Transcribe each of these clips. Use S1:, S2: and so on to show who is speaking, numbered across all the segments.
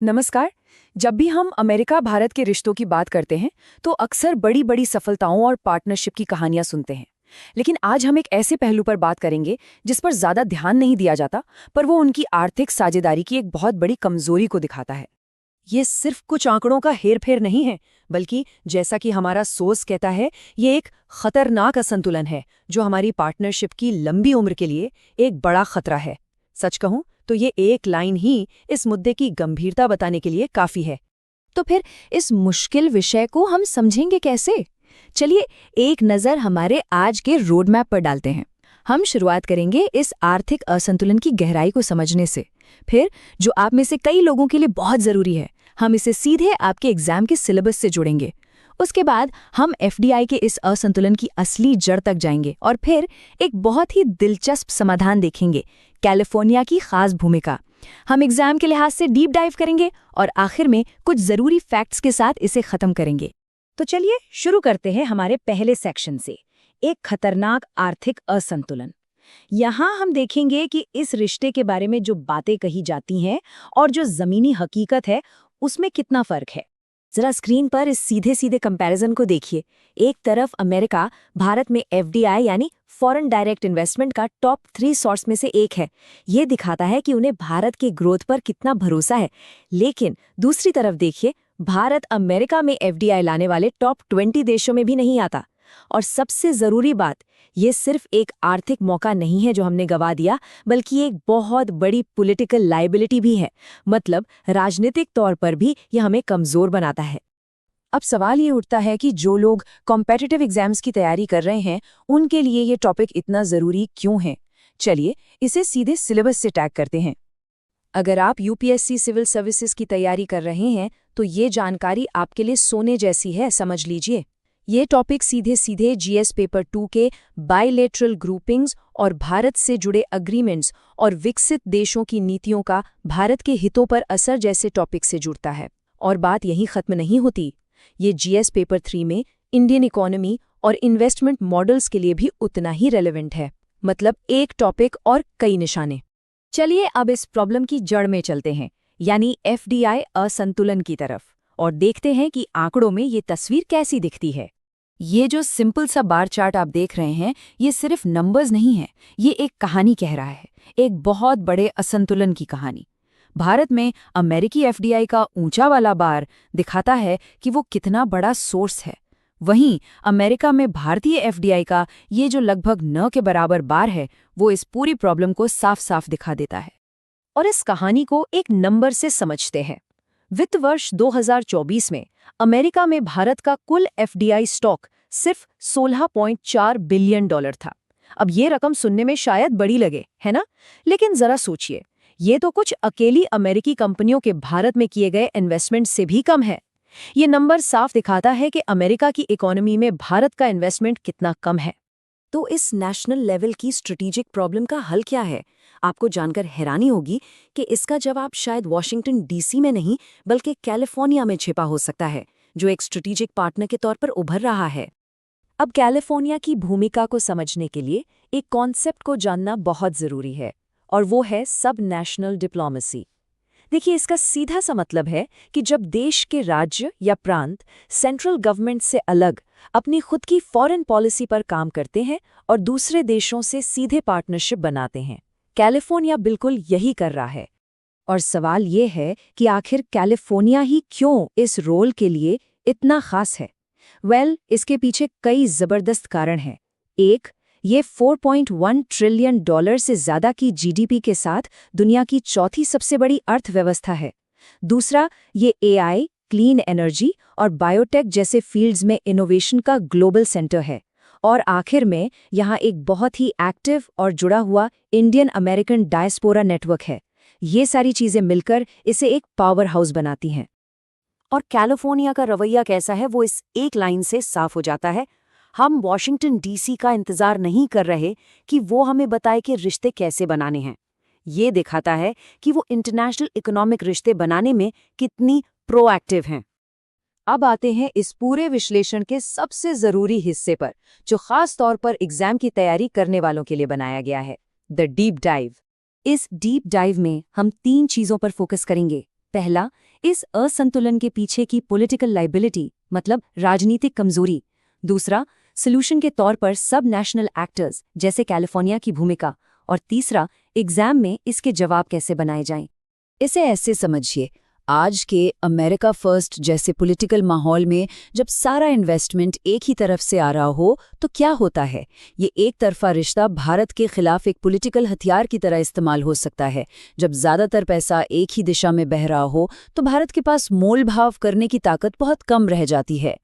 S1: नमस्कार। जब भी हम अमेरिका भारत के रिश्तों की बात करते हैं तो अक्सर बड़ी बड़ी सफलताओं और पार्टनरशिप की कहानियां सुनते हैं। लेकिन आज हम एक ऐसे पहलू पर बात करेंगे जिस पर ज्यादा ध्यान नहीं दिया जाता, पर वो उनकी आर्थिक साझेदारी की एक बहुत बड़ी कमजोरी को दिखाता है। ये सिर्फ कुछ आंकड़ों का हेरफेर नहीं है, बल्कि जैसा कि हमारा सोच कहता है, ये एक खतरनाक असंतुलन है जो हमारी पार्टनरशिप की लंबी उम्र के लिए एक बड़ा खतरा है। सच कहूं तो ये एक लाइन ही इस मुद्दे की गंभीरता बताने के लिए काफी है।
S2: तो फिर इस मुश्किल विषय को हम समझेंगे कैसे? चलिए एक नज़र हमारे आज के रोड मैप पर डालते हैं। हम शुरुआत करेंगे इस आर्थिक असंतुलन की गहराई को समझने से। फिर जो आप में से कई लोगों के लिए बहुत ज़रूरी है, हम इसे सीधे आपके एग्जाम के सिलेबस से जोड़ेंगे। उसके बाद हम एफडीआई के इस असंतुलन की असली जड़ तक जाएंगे और फिर एक बहुत ही दिलचस्प समाधान देखेंगे, कैलिफोर्निया की खास भूमिका। हम एग्जाम के लिहाज से डीप डाइव करेंगे और आखिर में कुछ जरूरी फैक्ट्स के साथ इसे खत्म करेंगे।
S3: तो चलिए शुरू करते हैं हमारे पहले सेक्शन से, एक खतरनाक आर्थिक असंतुलन। यहाँ हम देखेंगे कि इस रिश्ते के बारे में जो बातें कही जाती हैं और जो जमीनी हकीकत है, उसमें कितना फर्क है।
S2: जरा स्क्रीन पर इस सीधे सीधे कंपैरिजन को देखिए। एक तरफ अमेरिका भारत में एफडीआई यानी फॉरेन डायरेक्ट इन्वेस्टमेंट का टॉप 3 सोर्स में से एक है। ये दिखाता है कि उन्हें भारत के ग्रोथ पर कितना भरोसा है। लेकिन दूसरी तरफ देखिए, भारत अमेरिका में एफडीआई लाने वाले टॉप 20 देशों में भी नहीं आता। और सबसे जरूरी बात, ये सिर्फ एक आर्थिक मौका नहीं है जो हमने गंवा दिया, बल्कि एक बहुत बड़ी पॉलिटिकल लायबिलिटी भी है। मतलब राजनीतिक तौर पर भी यह हमें कमजोर बनाता है।
S1: अब सवाल ये उठता है कि जो लोग कॉम्पिटिटिव एग्जाम्स की तैयारी कर रहे हैं, उनके लिए ये टॉपिक इतना ज़रूरी क्यों है। चलिए इसे सीधे सिलेबस से टैग करते हैं। अगर आप यूपीएससी सिविल सर्विसेज की तैयारी कर रहे हैं तो ये जानकारी आपके लिए सोने जैसी है, समझ लीजिए। ये टॉपिक सीधे सीधे जीएस पेपर 2 के बायलैटरल ग्रुपिंग्स और भारत से जुड़े अग्रीमेंट्स और विकसित देशों की नीतियों का भारत के हितों पर असर जैसे टॉपिक से जुड़ता है। और बात यहीं खत्म नहीं होती। ये जीएस पेपर 3 में इंडियन इकोनॉमी और इन्वेस्टमेंट मॉडल्स के लिए भी उतना ही रेलेवेंट है। मतलब एक टॉपिक और कई निशाने।
S2: चलिए अब इस प्रॉब्लम की जड़ में चलते हैं, यानी एफडीआई असंतुलन की तरफ, और देखते हैं कि आंकड़ों में ये तस्वीर कैसी दिखती है।
S1: ये जो सिंपल सा बार चार्ट आप देख रहे हैं, ये सिर्फ नंबर्स नहीं है, ये एक कहानी कह रहा है, एक बहुत बड़े असंतुलन की कहानी। भारत में अमेरिकी एफडीआई का ऊंचा वाला बार दिखाता है कि वो कितना बड़ा सोर्स है। वहीं अमेरिका में भारतीय एफडीआई का ये जो लगभग न के बराबर बार है, वो इस पूरी प्रॉब्लम को साफ साफ दिखा देता है।
S3: और इस कहानी को एक नंबर से समझते हैं। वित्त वर्ष 2024 में अमेरिका में भारत का कुल एफडीआई स्टॉक सिर्फ $16.4 बिलियन था। अब ये रकम सुनने में शायद बड़ी लगे, है ना? लेकिन जरा सोचिए, ये तो कुछ अकेली अमेरिकी कंपनियों के भारत में किए गए इन्वेस्टमेंट से भी कम है। ये नंबर साफ दिखाता है कि अमेरिका की इकोनॉमी में भारत का इन्वेस्टमेंट कितना कम है।
S2: तो इस नेशनल लेवल की स्ट्रेटेजिक प्रॉब्लम का हल क्या है? आपको जानकर हैरानी होगी कि इसका जवाब शायद वॉशिंगटन डीसी में नहीं, बल्कि कैलिफोर्निया में छिपा हो सकता है, जो एक स्ट्रेटेजिक पार्टनर के तौर पर उभर रहा है।
S3: अब कैलिफोर्निया की भूमिका को समझने के लिए एक कॉन्सेप्ट को जानना बहुत ज़रूरी है, और वो है सब नेशनल डिप्लोमेसी। देखिए, इसका सीधा सा मतलब है कि जब देश के राज्य या प्रांत सेंट्रल गवर्नमेंट से अलग अपनी खुद की फॉरेन पॉलिसी पर काम करते हैं और दूसरे देशों से सीधे पार्टनरशिप बनाते हैं। कैलिफोर्निया बिल्कुल यही कर रहा है। और सवाल ये है कि आखिर कैलिफोर्निया ही क्यों इस रोल के लिए इतना खास है? इसके पीछे कई जबरदस्त कारण हैं। एक, ये $4.1 ट्रिलियन से ज्यादा की जीडीपी के साथ दुनिया की चौथी सबसे बड़ी अर्थव्यवस्था है। दूसरा, ये एआई, क्लीन एनर्जी और बायोटेक जैसे फील्ड्स में इनोवेशन का ग्लोबल सेंटर है। और आखिर में यहाँ एक बहुत ही एक्टिव और जुड़ा हुआ इंडियन अमेरिकन डायस्पोरा नेटवर्क है। ये सारी चीजें मिलकर इसे एक पावर हाउस बनाती हैं।
S2: और कैलिफोर्निया का रवैया कैसा है, वो इस एक लाइन से साफ हो जाता है। हम वॉशिंगटन डीसी का इंतजार नहीं कर रहे कि वो हमें बताए कि रिश्ते कैसे बनाने हैं। ये दिखाता है कि वो इंटरनेशनल इकोनॉमिक रिश्ते बनाने में कितनी प्रोएक्टिव हैं।
S3: अब आते हैं इस पूरे विश्लेषण के सबसे जरूरी हिस्से पर, जो खास तौर पर एग्जाम की तैयारी करने वालों के लिए बनाया गया है, द डीप डाइव।
S2: इस डीप डाइव में हम 3 चीजों पर फोकस करेंगे।
S3: पहला, इस असंतुलन के पीछे की पॉलिटिकल लाइबिलिटी मतलब राजनीतिक कमजोरी। दूसरा, सॉल्यूशन के तौर पर सब नेशनल एक्टर्स जैसे कैलिफोर्निया की भूमिका। और तीसरा, एग्जाम में इसके जवाब कैसे बनाए जाएं।
S2: इसे ऐसे समझिए, आज के अमेरिका फर्स्ट जैसे पॉलिटिकल माहौल में जब सारा इन्वेस्टमेंट एक ही तरफ से आ रहा हो तो क्या होता है? ये एक तरफा रिश्ता भारत के खिलाफ एक पॉलिटिकल हथियार की तरह इस्तेमाल हो सकता है। जब ज्यादातर पैसा एक ही दिशा में बह रहा हो तो भारत के पास मोल भाव करने की ताकत बहुत कम रह जाती है।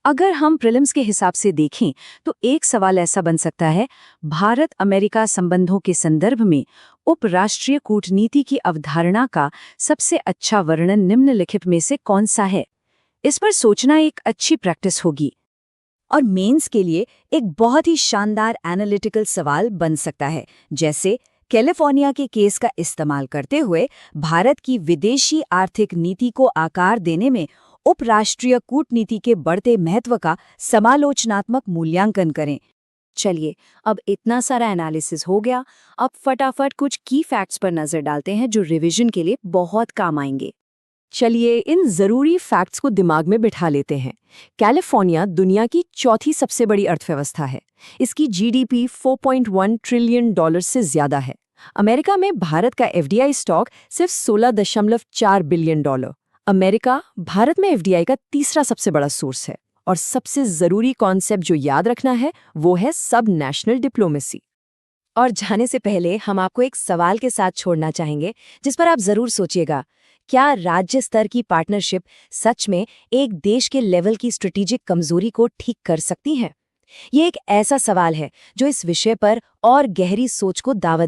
S3: अगर हम प्रीलिम्स के हिसाब से देखें तो एक सवाल ऐसा बन सकता है, भारत अमेरिका संबंधों के संदर्भ में उपराष्ट्रीय कूटनीति की अवधारणा का सबसे अच्छा वर्णन निम्नलिखित में से कौन सा है? इस पर सोचना एक अच्छी प्रैक्टिस होगी।
S2: और मेंस के लिए एक बहुत ही शानदार एनालिटिकल सवाल बन सकता है, जैसे कैलिफोर्निया के केस का इस्तेमाल करते हुए भारत की विदेशी आर्थिक नीति को आकार देने में उपराष्ट्रीय कूटनीति के बढ़ते महत्व का समालोचनात्मक मूल्यांकन करें।
S3: चलिए, अब इतना सारा एनालिसिस हो गया, अब फटाफट कुछ की फैक्ट्स पर नजर डालते हैं जो रिवीजन के लिए बहुत काम आएंगे।
S1: चलिए इन जरूरी फैक्ट्स को दिमाग में बिठा लेते हैं। कैलिफोर्निया दुनिया की चौथी सबसे बड़ी अर्थव्यवस्था है। इसकी जीडीपी 4.1 ट्रिलियन डॉलर से ज्यादा है। अमेरिका में भारत का एफडीआई स्टॉक सिर्फ 16.4 बिलियन डॉलर। अमेरिका भारत में एफडीआई का तीसरा सबसे बड़ा सोर्स है। और सबसे जरूरी कॉन्सेप्ट जो याद रखना है वो है सब नेशनल डिप्लोमेसी।
S3: और जाने से पहले हम आपको एक सवाल के साथ छोड़ना चाहेंगे जिस पर आप जरूर सोचिएगा। क्या राज्य स्तर की पार्टनरशिप सच में एक देश के लेवल की स्ट्रेटेजिक कमजोरी को ठीक कर सकती है? ये एक ऐसा सवाल है जो इस विषय पर और गहरी सोच को दावत